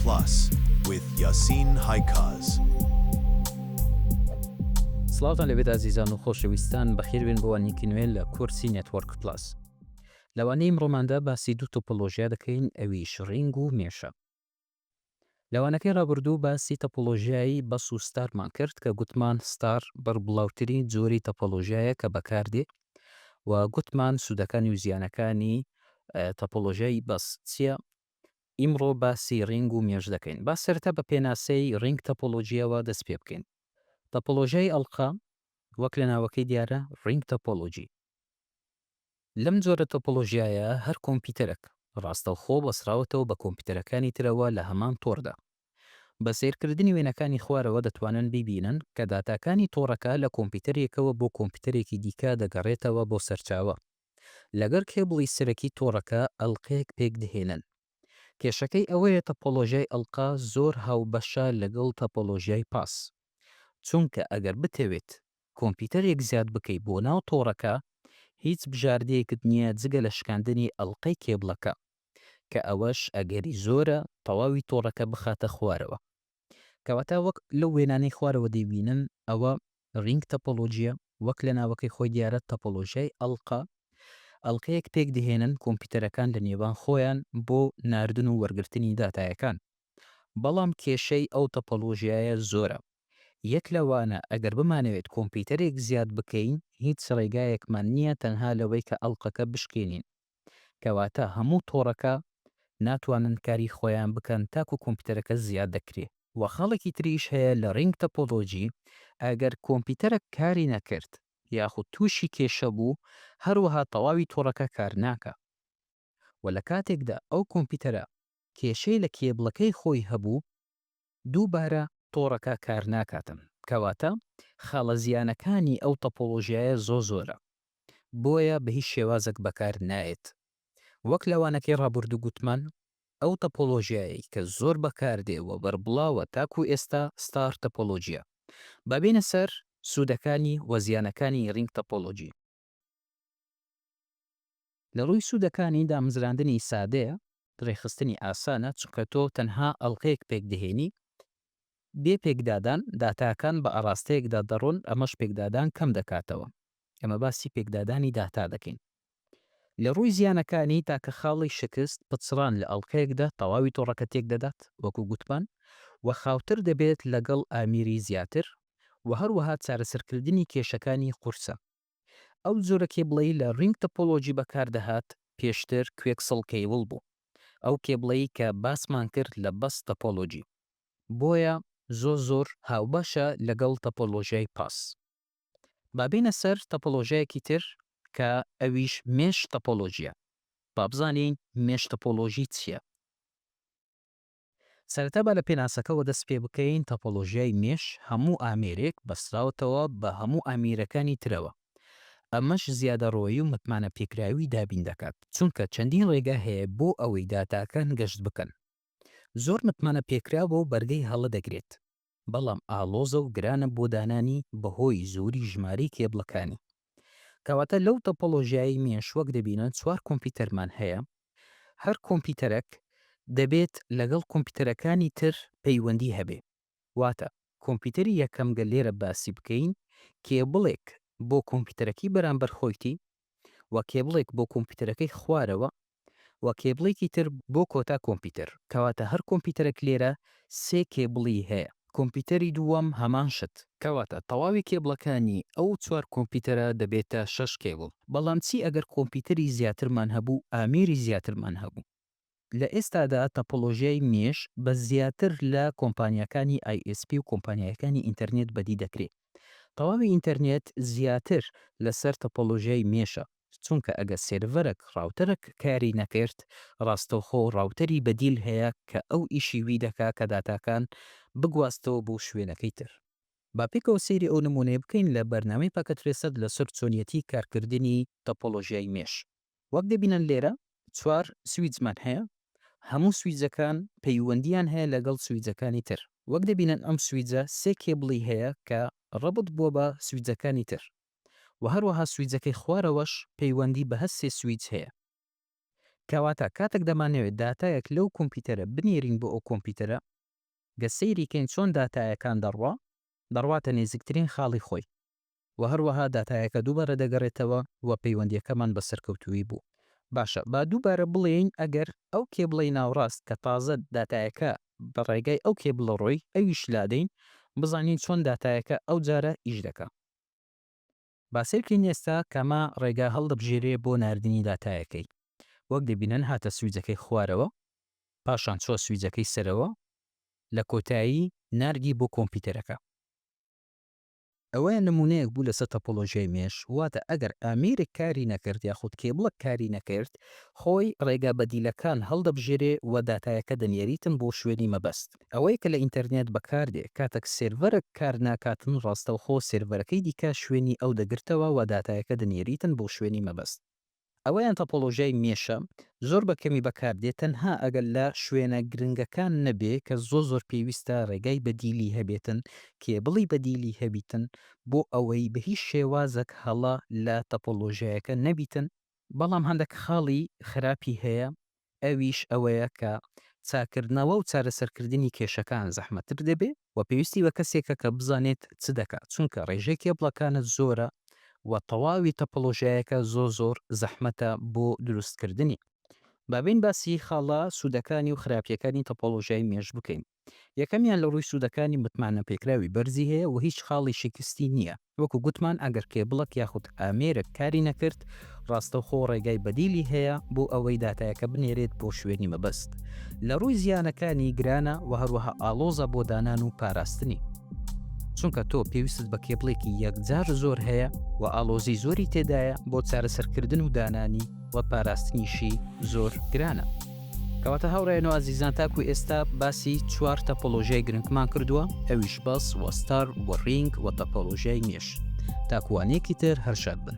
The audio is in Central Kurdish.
Plus with Yasin Haikaz. سڵاوتان لەبێت ئازیزان و خۆشەویستان بەخێربێن بۆوانیکی نوێ لە کورسی نێتوەرک پلاس. لەوانەی ئیمڕۆماندا باسی دوو تۆپۆلۆژیا دەکەین، ئەویش ڕینگ و مێشە. لەوانەکەی ڕابردوو باسی تۆپۆلۆژیایی بەس و ستارمان کرد کە گوتمان ستار بەربڵاوترین جۆری تۆپۆلۆژیایە کە بەکاردێ و گوتمان سوودەکانی و زیانەکانی تۆپۆلۆژیایی بەس چییە. ئیمڕۆ باسی ڕینگ و مێژ دەکەین. با سەرەتا بە پێناسەی ڕینگ تۆپۆلۆژیەوە دەست پێ بکەین. تۆپۆلۆژیای ئەڵقا وەک لە ناوەکەی دیارە ڕینگ تۆپۆلۆژی. لەم جۆرە تۆپۆلۆژیایە هەر کۆمپیوتەرێک ڕاستەوخۆ بەسراوەتەوە بە کۆمپیوتەرەکانی ترەوە لە هەمان تۆڕدا. بە سیرکردنی وێنەکانی خوارەوە دەتوانن ببینن کە داتاکانی تۆڕەکە لە کۆمپیوتەرێکەوە بۆ کۆمپیوتەرێکی دیکە دەگەڕێتەوە بۆ سەرچاوە. لەگەر کێبڵی سەرەکی تۆڕەکە ئەڵقەیەک پێک دەهێنن. کێشەکەی ئەوەیە تۆپۆلۆژیای ئەڵقا زۆر هاوبەشە لەگەڵ تۆپۆلۆژیای پاس. چونکە ئەگەر بتەوێت کۆمپیوتەرێک زیاد بکەیت بۆ ناو تۆڕەکە، هیچ بژاردەیەکت نییە جگە لە شکاندنی ئەڵقەی کێبڵەکە کە ئەوەش ئەگەری زۆرە تەواوی تۆڕەکە بخاتە خوارەوە. کەواتە وەک لەو وێنانەی خوارەوە دەبینن، ئەوە ڕینگ تۆپۆلۆژیە، وەک لە ناوەکەی خۆی دیارە تۆپۆلۆژیای ئەڵقا. ئەڵقەیەک پێک دەهێنن کۆمپیوتەرەکان لە نێوان خۆیان بۆ ناردن و وەرگرتنی داتایەکان. بەڵام کێشەی ئەو تۆپۆلۆژیایە زۆرە. یەک لەوانە ئەگەر بمانەوێت کۆمپیوتەرێک زیاد بکەین، هیچ ڕێگایەکمان نییە تەنها لەوەی کە ئەڵقەکە بشکێنین. کەواتە هەموو تۆڕەکە ناتوانن کاری خۆیان بکەن تاکو کۆمپیوتەرەکە زیاد دەکرێت. و خەڵێکی تریش هەیە لە ڕینگ تۆپۆلۆژی، ئەگەر کۆمپیوتەرە کاری نەکرد یاخود تووشی کێشە بوو، هەروەها تەواوی تۆڕەکە کار ناکە. و لە کاتێکدا ئەو کۆمپیوتەرە کێشەی لە کێبڵەکەی خۆی هەبوو، دووبارە تۆڕەکە کار ناکاتن. کەواتە خاڵە زیانەکانی ئەو تۆپۆلۆژیایە زۆرە، بۆیە بە هیچ شێوازێک بەکار نایێت. وەک لەوانەکەی ڕابردوو گوتمان، ئەو تۆپۆلۆژیایی کە زۆر بەکاردێەوە بەربڵاوە تاکو ئێستا ستار تۆپۆلۆژیە. بابینە سەر سوودەکانی و زیانەکانی ڕینگ تۆپۆلۆژی. لە ڕووی سوودەکانی دامزراندنی سادەیە، ڕێخستنی ئاسانە، چونکە تۆ تەنها ئەڵقەیەک پێک دەهێنی، بێ پێکدادان داتاکان بە ئاراستەیەکدا دەڕۆن، ئەمەش پێکدادان کەم دەکاتەوە. ئەمە باسی پێکدادانی داتا دەکەین. لە ڕووی زیانەکانی تاکە خاڵی شکست پچڕان لە ئەڵقەیەکدا تەواوی تۆڕەکە تێک دەدات، وەکو گوتمان، و خاوتر دەبێت لەگەڵ ئامیری زیاتر، و هەروەها چارەسەرکردنی کێشەکانی قورسە. ئەو جۆرە کێبڵەی لە ڕینگ تۆپۆلۆژی بەکاردەهات پێشتر کوێکسڵ کەیبڵ بوو، ئەو کێبڵەی کە باسمان کرد لە بەس تۆپۆلۆژی. بۆیە زۆر هاوبەشە لەگەڵ تۆپۆلۆژیای پاس. بابینە سەر تۆپۆلۆژیایەکی تر کە ئەویش مێش تۆپۆلۆژیە. بابزانین مێش تۆپۆلۆژی چییە؟ سەرەتا با لە پێناسەکەەوە دەست پێ بکەین. تۆپۆلۆژیای مێش هەموو ئامێرێک بەستراوەتەوە بە هەموو ئامیرەکانی ترەوە. ئەمەش زیادەڕۆیی و متمانە پێکراوی دابین دەکات، چونکە چەندین ڕێگە هەیە بۆ ئەوەی داتاکان گەشت بکەن. زۆر متمانە پێکراوە و بەرگەی هەڵە دەگرێت، بەڵام ئالۆزە و گرانە بۆ دانانی بەهۆی زۆری ژمارەی کێبڵەکانی. کەواتە لەو تۆپۆلۆژیایی مێش وەک دەبینن 4 کۆمپیوتەرمان هەیە. هەر کۆمپیوتەرێک دەبێت لەگەڵ کۆمپیوتەرەکانی تر پەیوەندی هەبێ. واتە کۆمپیوتەری یەکەم گە لێرە باسی بکەین، کێبڵێک بۆ کۆمپیوتەرەکەی بەرامبەر خۆیتی، و کێبڵێک بۆ کۆمپیوتەرەکەی خوارەوە، و کێبڵێکی تر بۆ کۆتا کۆمپیوتەر. کەواتە هەر کۆمپیوتەرێک لێرە 3 کێبڵی هەیە. کۆمپیوتەری دووەم هەمان شت، کەواتە تەواوی کێبڵەکانی ئەو 4 کۆمپیوتەرە دەبێتە 6 کێبڵ. بەڵام چی ئەگەر کۆمپیوتەری زیاترمان هەبوو، ئامێری زیاترمان هەبوو؟ لە ئێستادا تۆپۆلۆژیای مێش بە زیاتر لە کۆمپانیەکانی ISP و کۆمپانیەکانی ئینتەرنێت بەدی دەکرێت. تەواوی ئینتەرنێت زیاتر لەسەر تۆپۆلۆژیای مێشە، چونکە ئەگە سێرڤەرێک ڕاوتەرێک کاری نەکرد، ڕاستەوخۆ ڕاوتەری بەدیل هەیە کە ئەو ئیشی وی دەکا کە داتاکان بگواستەوە بۆ شوێنەکەی تر. با پێکەوە سەیری ئەو نمونەیە بکەین لە بەرنامەی پاکەتفرێسەد لەسەر چۆنیەتی کارکردنی تۆپۆلۆژیای مێش. وەک دەبینن لێرە 4 سویچمان هەیە. هەموو سویچەکان پەیوەندیان هەیە لەگەڵ سویچەکانی تر. وەک دەبینن ئەم سویچە 3 کێبڵی هەیە کە ڕەبط بووە بە سویچەکانی تر، و هەروەها سویچەکەی خوارەوەش پەیوەندی بە هەر 3 سویچ هەیە. کەواتە کاتێک دەمانەوێت داتایەک لەو کۆمپیوتەرە بنێرین بۆ ئەو کۆمپیوتەرە گە سەیریکەین چۆن داتایەکان دەڕواتە نێزیکترین خاڵی خۆی و هەروەها داتایەکە دووبارە دەگەڕێتەوە و پەیوەندیەکەمان بە سەرکەوتووی بوو. باشە با دووبارە بڵێین ئەگەر ئەو کێبڵەی ناوڕاست کە تازە داتایەکە بە ڕێگای ئەو کێبڵە ڕۆی ئەویش لادەین بزانین چۆن داتایەکە ئەو جارە ئیش دەکات. باسێکین ئێستا کەمە ڕێگا هەڵدەبژێرێ بۆ نردنی داتایەکەی وەک دەبینن هاتە سویجەکەی خوارەوە پاشان چۆ سویجەکەی سەرەوە لە کۆتایی ناردی بۆ کۆمپیوتەرەکە. ئەوەیە نمونەیەک بوو لەسەر تەپۆلۆژیای مێش واتە ئەگەر ئامێرێک کاری نەکرد یاخود کێبڵک کاری نەکرد خۆی ڕێگا بەدیلەکان هەڵدەبژێرێ و داتایەکە دەنێریتن بۆ شوێنی مەبەست. ئەوەی کە لە ئینتەرنێت بەکاردێ کاتێک سێرڤەرە کار ناکاتن ڕاستەوخۆ سێرڤەرەکەی دیکە شوێنی ئەو دەگرتەوە و داتایەکە دەنێریتن بۆ شوێنی مەبەست. ئەوەیان تەپۆلۆژیای مێشە زۆر بەکەمی بەکاردێت تەنها ئەگەر لە شوێنە گرنگەکان نەبێ کە زۆر پێویستە ڕێگای بەدیلی هەبێتن کێبڵی بەدیلی هەبیتن بۆ ئەوەی بە هیچ شێوازەک هەڵە لە تەپۆلۆژیایەکە نەبیتن. بەڵام هەندێک خاڵی خراپی هەیە ئەویش ئەوەیە کە چاکردنەوە و چارەسەرکردنی کێشەکان زەحمەتتر دەبێ و پێویستی بە کەسێکە کە بزانێت چ دەکات چونکە ڕێژەی کێبڵەکانت زۆرە و تەواوی تەپۆلۆژیایەکە زۆر زەحمەتە بۆ دروستکردنی. بابین باسی خاڵە سوودەکانی و خراپیەکانی تەپۆلۆژیای مێژ بکەین. یەکەمیان لە ڕووی سوودەکانی متمانە پێکراوی بەرزی هەیە و هیچ خاڵی شکستی نییە. وەکو گوتمان ئەگەر کێبڵک یاخود ئامێرێک کاری نەکرد ڕاستەوخۆ ڕێگای بەدیلی هەیە بۆ ئەوەی داتایەکە بنێرێت بۆ شوێنی مەبەست. لە ڕووی زیانەکانی گرانە و هەروەها ئالۆزە بۆ دانان و پاراستنی. چونکە تۆ پێویستت بە کێبڵێکی یەکجار زۆر هەیە و ئالۆزی زۆری تێدایە بۆ چارەسەرکردن و دانانی و پاراستنیشی زۆر گرانە. کەواتە هاوڕێنەوە ئازیزان تاکو ئێستا باسی 4 تەپۆلۆژیای گرنگمان کردووە ئەویش بەس وەستار و ڕینگ و تەپۆلۆژیای مێش. تاکوانێکی تر هەرشاد بن.